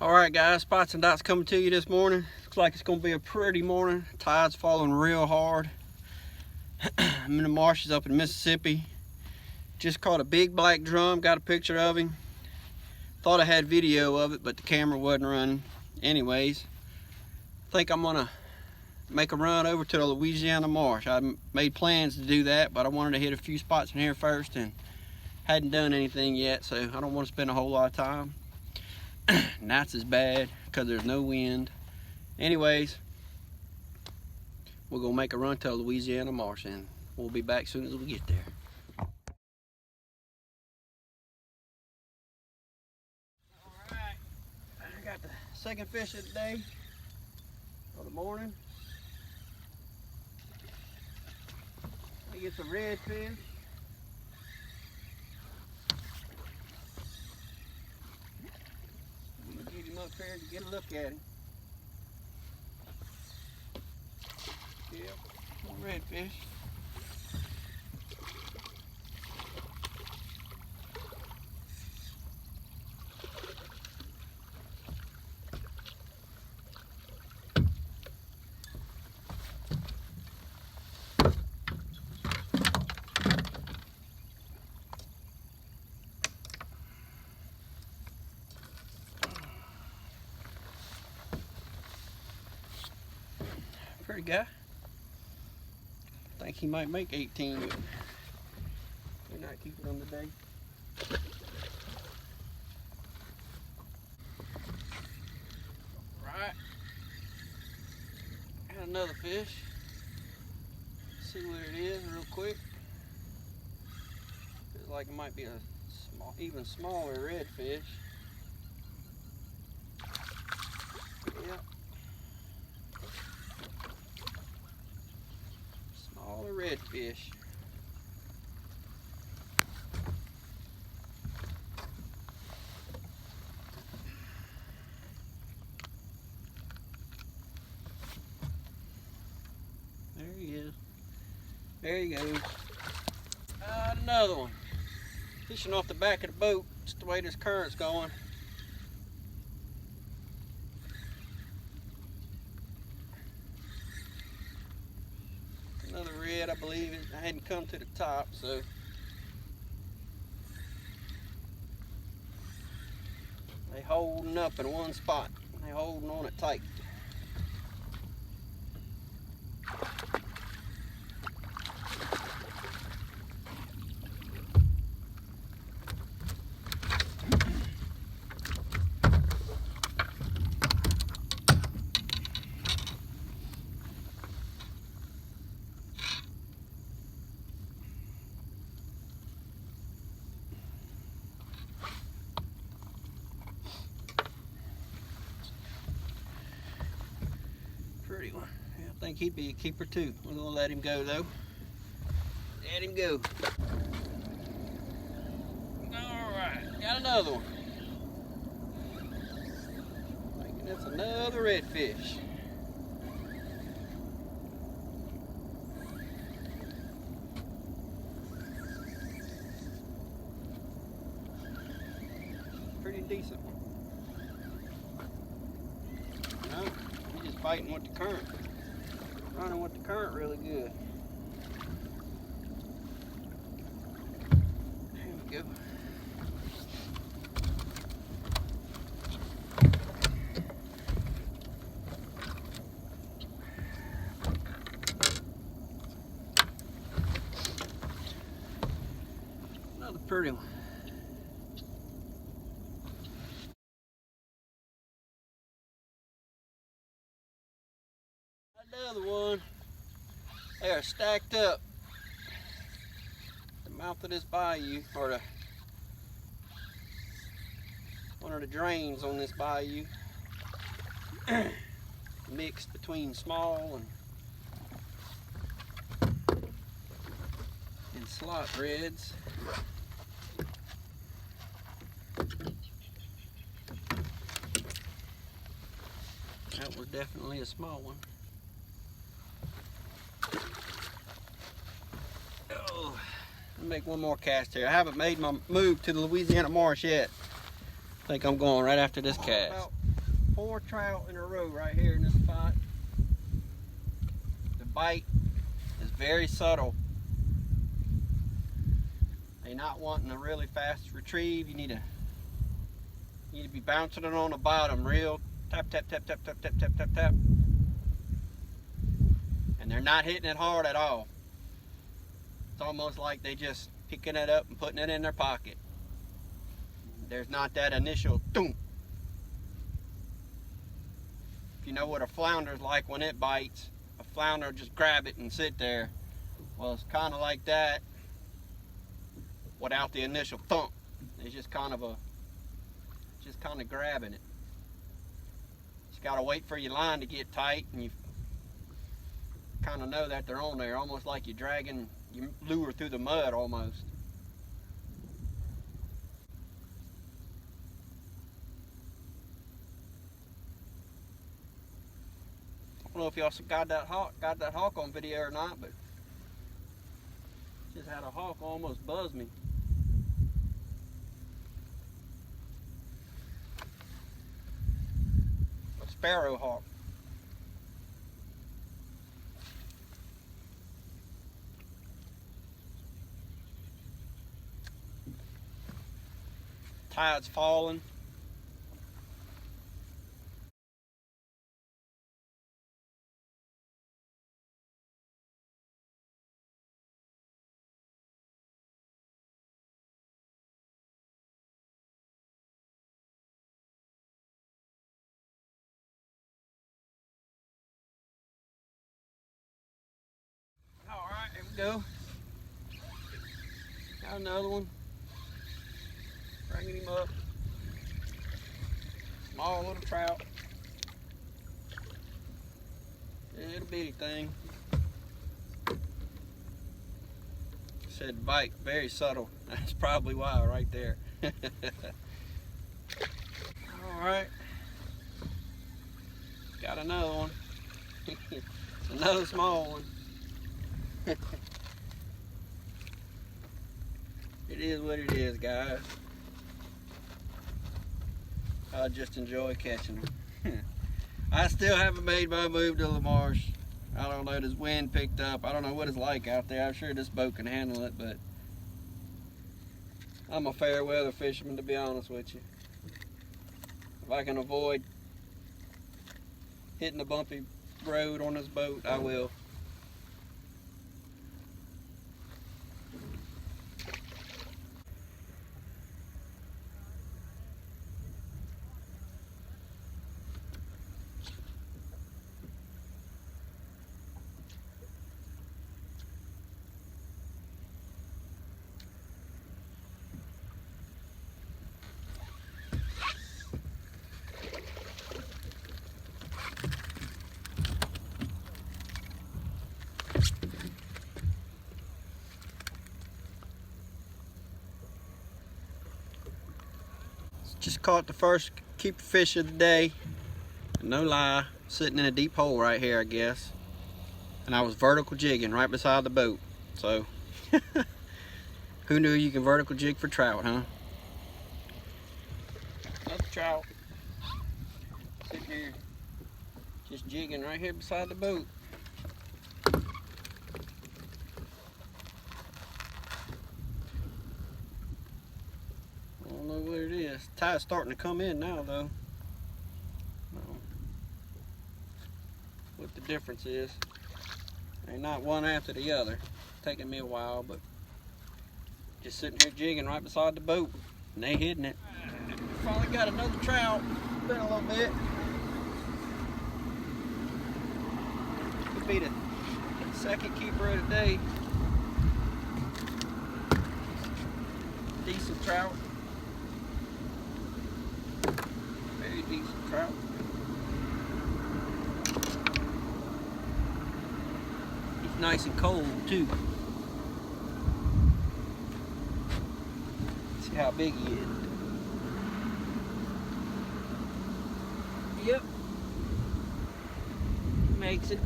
Alright guys, Spots and Dots coming to you this morning. Looks like it's going to be a pretty morning. Tide's falling real hard. I'm in the marshes up in Mississippi. Just caught a big black drum, got a picture of him. Thought I had video of it, but the camera wasn't running. Anyways, I think I'm going to make a run over to the Louisiana marsh. I made plans to do that, but I wanted to hit a few spots in here first and hadn't done anything yet, so I don't want to spend a whole lot of time. Nights is bad because there's no wind. Anyways, we're gonna make a run to Louisiana marsh and we'll be back as soon as we get there. Alright, I got the second fish of the day for the morning. I get some redfish. Get him up here to get a look at him. Yep, more redfish. Pretty guy. I think he might make 18, but we're not keeping him today. Right. Got another fish. See what it is real quick. Feels like it might be a small, even smaller redfish. Yep. Smaller redfish. There he is. There he goes. Another one. Fishing off the back of the boat. Just the way this current's going. Another red, I believe. I hadn't come to the top, so they holding up in one spot. They holding on it tight. Pretty one. I think he'd be a keeper too. We're gonna let him go though. Let him go. Alright, got another one. Thinking that's another redfish. Pretty decent one. No. Just fighting with the current. Running with the current really good. There we go. Another pretty one. Another one. They are stacked up. The mouth of this bayou, or one of the drains on this bayou. Mixed between small and slot reds. That was definitely a small one. Oh, let me make one more cast here. I haven't made my move to the Louisiana marsh yet. I think I'm going right after this cast. 4 trout in a row right here in this spot. The bite is very subtle. They're not wanting a really fast retrieve. You need to be bouncing it on the bottom real tap, tap, tap, tap, tap, tap, tap, tap, tap. And they're not hitting it hard at all. It's almost like they just picking it up and putting it in their pocket. There's not that initial thump. If you know what a flounder's like when it bites, a flounder will just grab it and sit there. Well, it's kind of like that without the initial thump. It's just kind of grabbing it. Just gotta wait for your line to get tight, and you kind of know that they're on there, almost like you're dragging your lure through the mud almost. I don't know if y'all got that hawk on video or not, but just had a hawk almost buzz me. A sparrow hawk. Tide's falling. Alright, here we go. Got another one. Bringing him up. Small little trout. Little bitty thing. Said bite, very subtle. That's probably why right there. Alright. Got another one. Another small one. It is what it is, guys. I just enjoy catching them. I still haven't made my move to the marsh. I don't know, this wind picked up. I don't know what it's like out there. I'm sure this boat can handle it, but I'm a fair weather fisherman, to be honest with you. If I can avoid hitting a bumpy road on this boat, I will. Just caught the first keeper fish of the day. No lie, sitting in a deep hole right here, I guess. And I was vertical jigging right beside the boat. So, who knew you can vertical jig for trout, huh? Another trout. Sitting here, just jigging right here beside the boat. I don't know what it is. Tide's starting to come in now, though. What the difference is. They're not one after the other. It's taking me a while, but just sitting here jigging right beside the boat, and they hitting it. Finally got another trout. Been a little bit. Could be the second keeper of the day. Decent trout. Very decent trout. He's nice and cold too. See how big he is. Yep. Makes it.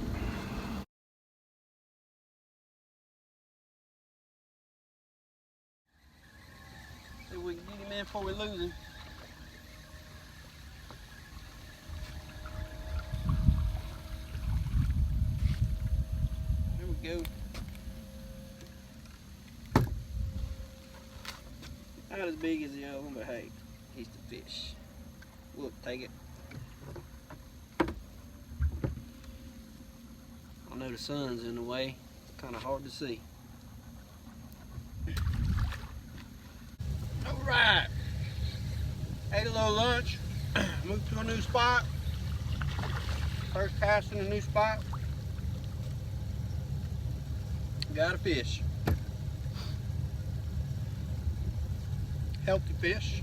See if we can get him in before we lose him. we go. Not as big as the other one, but hey, he's the fish. Look, take it. I know the sun's in the way. It's kind of hard to see. All right. Ate a little lunch. Moved to a new spot. First cast in a new spot. Got a fish. Healthy fish.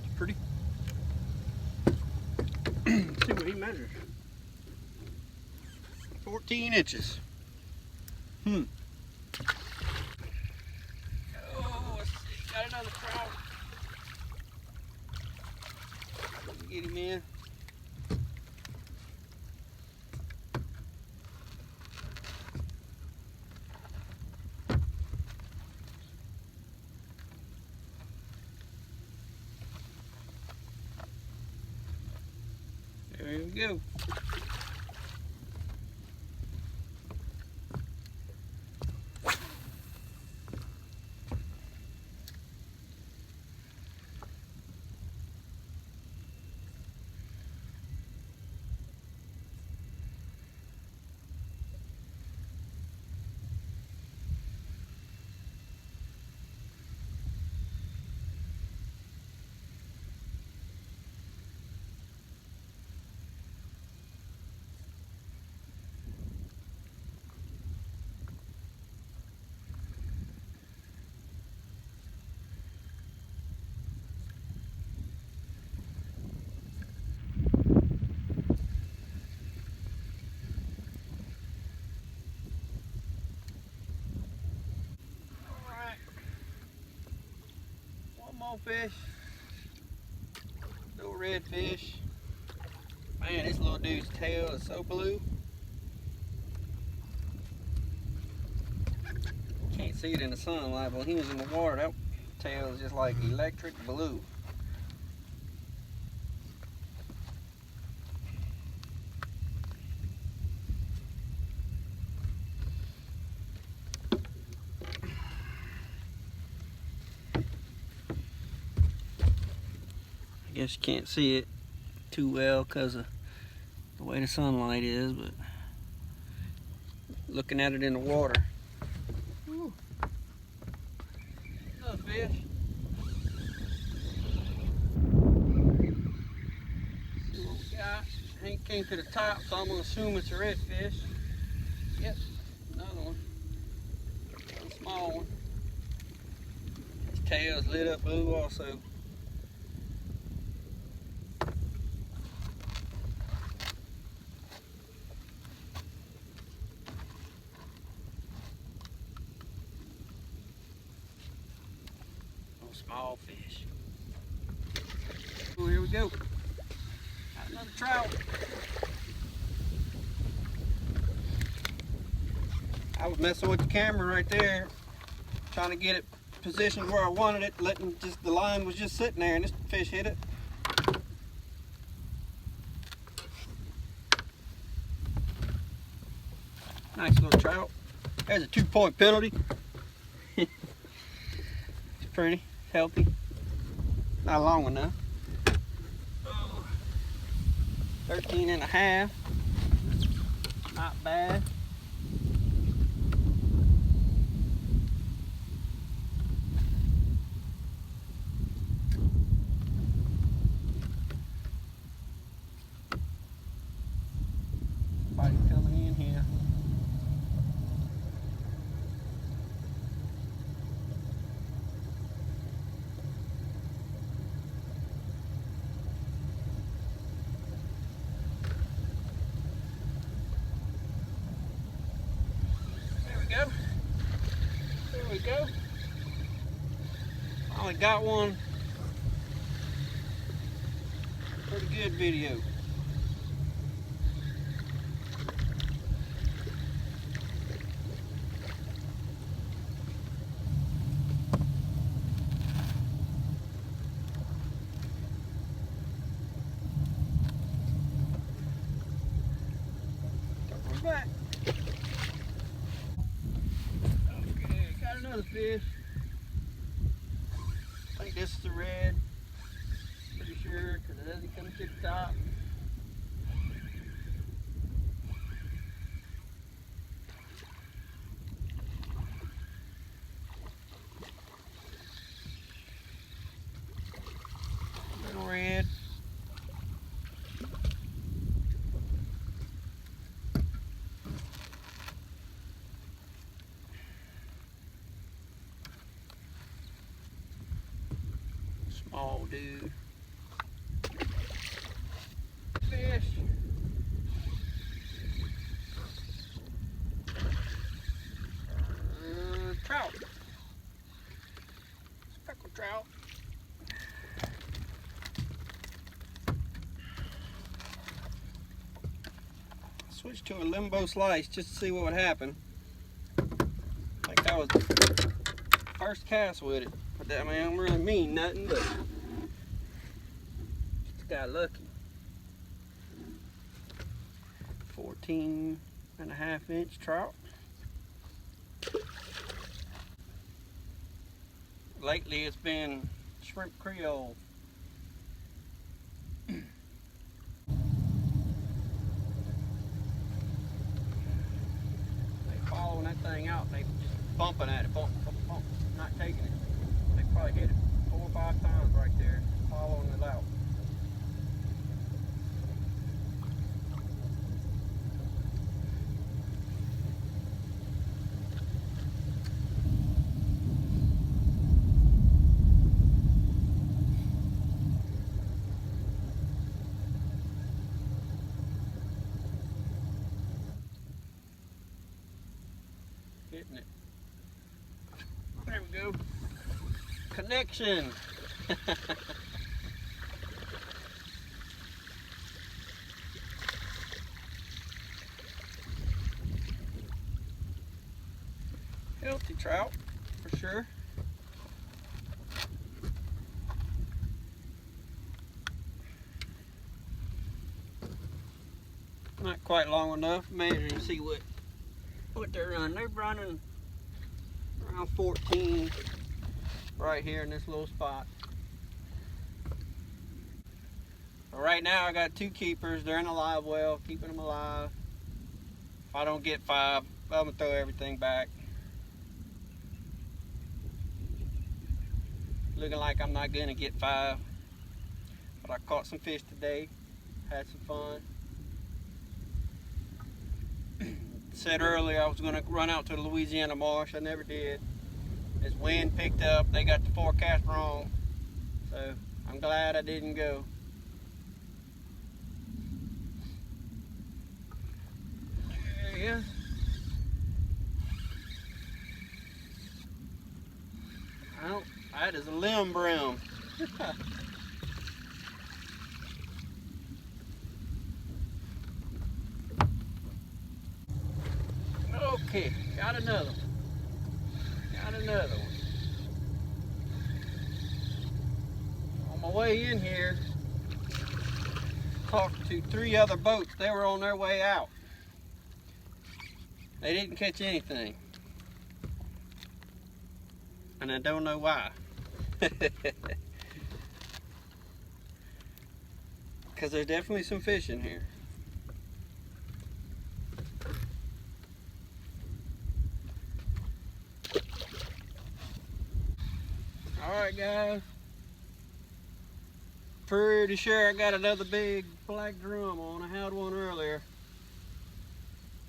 It's pretty. Let's see what he measures. 14 inches. Oh, let's see. Got another trout. Get him in. There we go. Fish, little redfish. Man, this little dude's tail is so blue. Can't see it in the sunlight, but when he was in the water, that tail is just like electric blue. I guess you can't see it too well because of the way the sunlight is, but looking at it in the water. Woo. Another fish. See what we got. Hank came to the top, so I'm gonna assume it's a redfish. Yep, another one. A small one. His tail's lit up blue also. Small fish. Oh, here we go. Got another trout. I was messing with the camera right there, trying to get it positioned where I wanted it, letting just the line was just sitting there, and this fish hit it. Nice little trout. There's a 2-point penalty. It's pretty. Healthy. Not a long one though. 13 and a half. Not bad. Somebody coming in here. There we go. Finally got one. Pretty good video. Come back. another fish. I think this is a red. Pretty sure, because it doesn't come to the top. Little red. Small dude. Fish. Trout. Speckled trout. Switched to a limbo slice just to see what would happen. I think that was the first cast with it. But that, I mean, I don't really mean nothing, but just got lucky. 14.5-inch trout. Lately it's been shrimp creole. They following that thing out, they just bumping at it, bump, bump, bump, not taking it. They probably hit it 4 or 5 times right there, following it out. Hitting it. There we go. Connection. Healthy trout, for sure. Not quite long enough. Measure and see what they're running. They're running around 14 right here in this little spot. But right now I got 2 keepers. They're in a live well, keeping them alive. If I don't get 5, I'm gonna throw everything back. Looking like I'm not gonna get 5, but I caught some fish today, had some fun. Said earlier I was gonna run out to the Louisiana marsh. I never did. This wind picked up, they got the forecast wrong, so I'm glad I didn't go. There he is. Well, that is a limb brim. Okay, got another one. Got another one. On my way in here, talked to 3 other boats. They were on their way out. They didn't catch anything. And I don't know why. Because there's definitely some fish in here. Alright guys, pretty sure I got another big black drum on. I had one earlier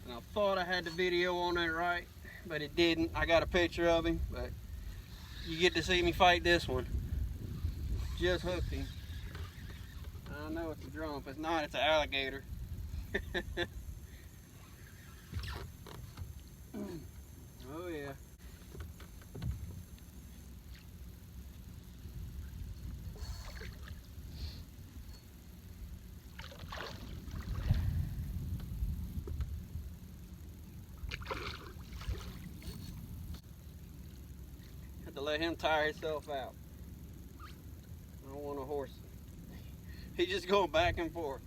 and I thought I had the video on it right, but it didn't. I got a picture of him, but you get to see me fight this one. Just hooked him. I know it's a drum. If it's not, it's an alligator. Oh yeah. To let him tire himself out. I don't want to horse him. He's just going back and forth.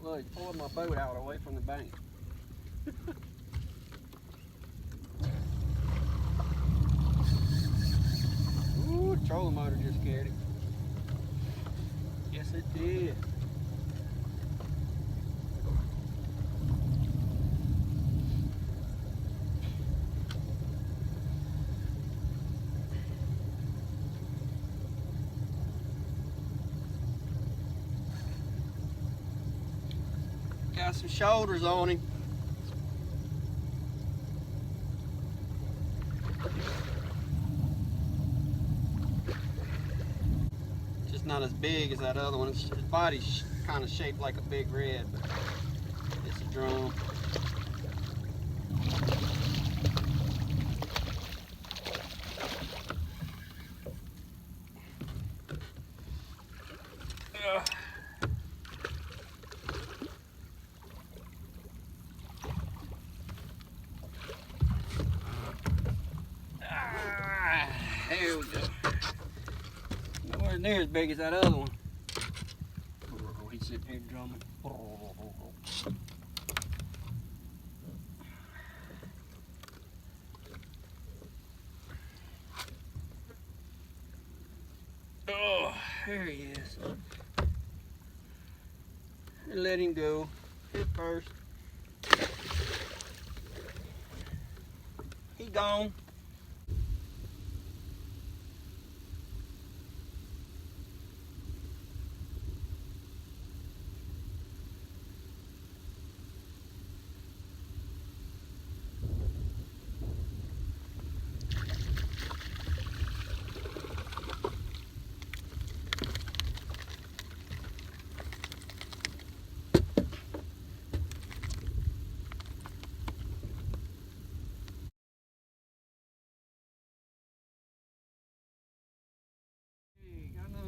Look, he's pulling my boat out away from the bank. Ooh, the trolling motor just scared him. Yes, it did. Got some shoulders on him. Just not as big as that other one. His body's kind of shaped like a big red, but it's a drum. There we go. Nowhere near as big as that other one. Oh, he's sitting here drumming. Oh, there he is. Let him go. Hit first. He gone.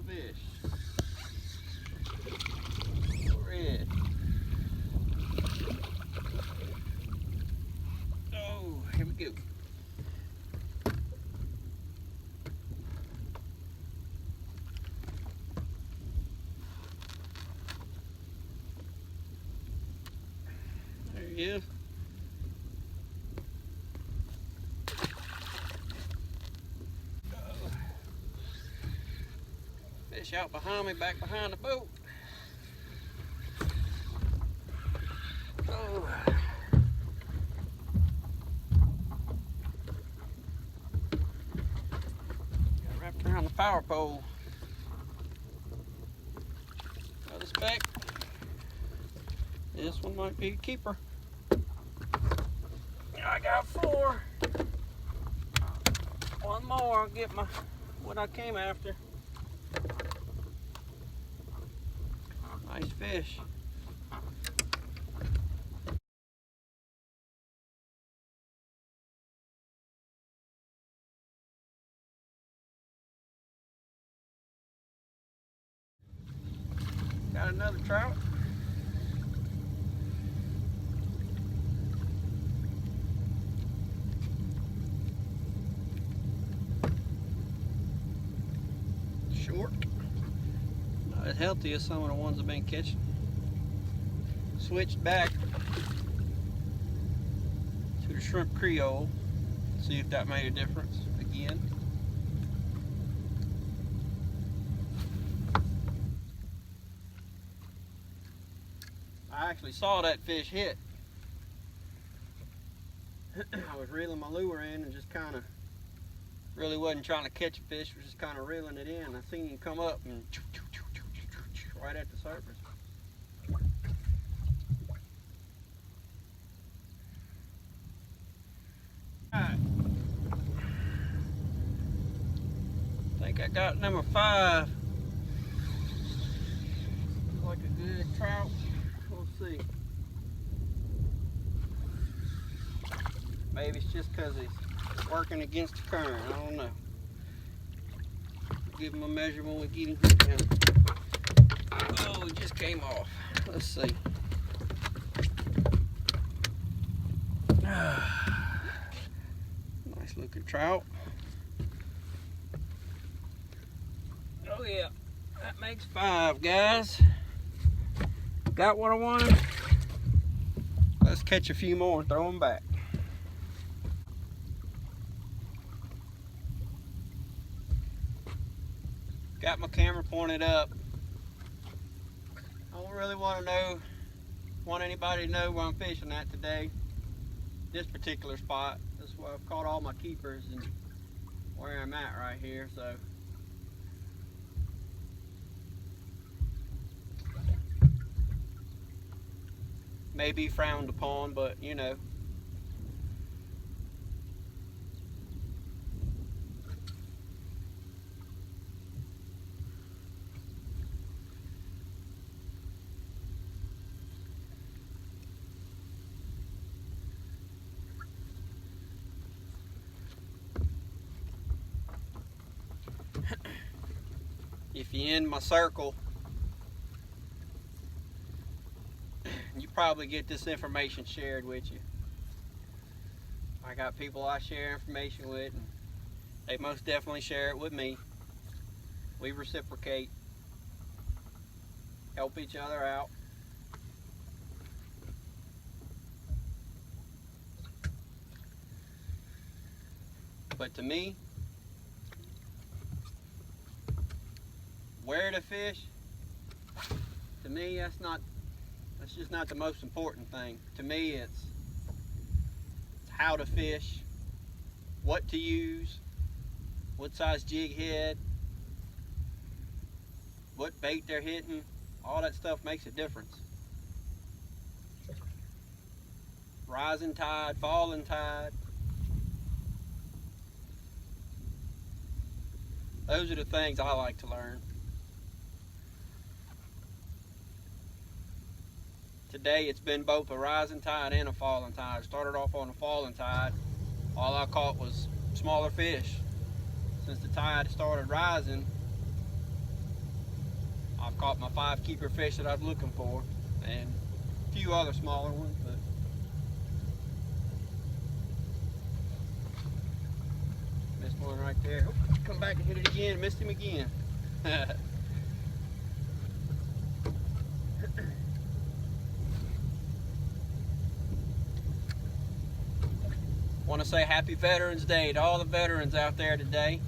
Fish. Red. Oh, here we go. There he is. Fish out behind me, back behind the boat. Oh. Got wrapped around the power pole. Another speck. This one might be a keeper. I got 4. One more, I'll get what I came after. Nice fish. Got another trout. Short. Not as healthy as some of the ones I've been catching. Switched back to the shrimp Creole. See if that made a difference again. I actually saw that fish hit. I was reeling my lure in and just kind of really wasn't trying to catch a fish, was just kind of reeling it in. I seen him come up and right at the surface. Alright. I think I got number 5. Looks like a good trout. We'll see. Maybe it's just because he's working against the current. I don't know. Give him a measure when we get him down. Oh, it just came off. Let's see. Nice looking trout. Oh yeah, that makes 5, guys. got what I wanted. Let's catch a few more and throw them back. Got my camera pointed up. I don't really want anybody to know where I'm fishing at today. This particular spot. This is where I've caught all my keepers and where I'm at right here. So may be frowned upon, but you know. If you're in my circle, you probably get this information shared with you. I got people I share information with, and they most definitely share it with me. We reciprocate, help each other out. But to me, where to fish, to me that's just not the most important thing. To me it's how to fish, what to use, what size jig head, what bait they're hitting. All that stuff makes a difference. Rising tide, falling tide. Those are the things I like to learn. Today it's been both a rising tide and a falling tide. Started off on a falling tide. All I caught was smaller fish. Since the tide started rising, I've caught my 5 keeper fish that I was looking for, and a few other smaller ones. But missed one right there. Oh, come back and hit it again. Missed him again. Want to say happy Veterans Day to all the veterans out there today.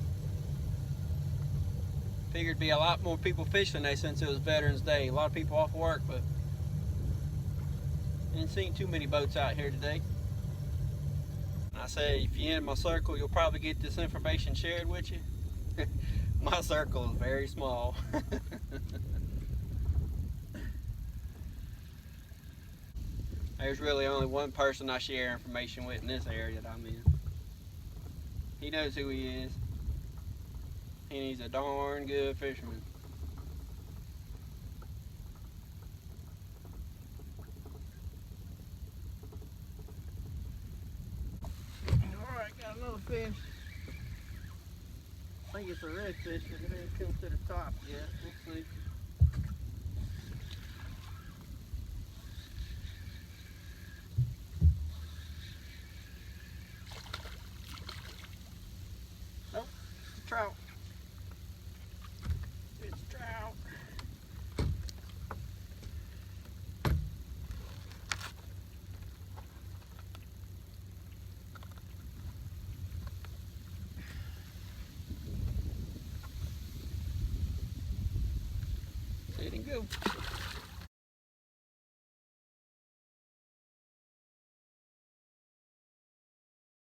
Figured it'd be a lot more people fishing today since it was Veterans Day. A lot of people off work, but didn't see too many boats out here today. And I say, if you're in my circle, you'll probably get this information shared with you. My circle is very small. There's really only one person I share information with in this area that I'm in. He knows who he is, and he's a darn good fisherman. Alright, got another fish. I think it's a redfish, but it ain't come to the top yet. We'll see. Trout. It's trout. Let it go.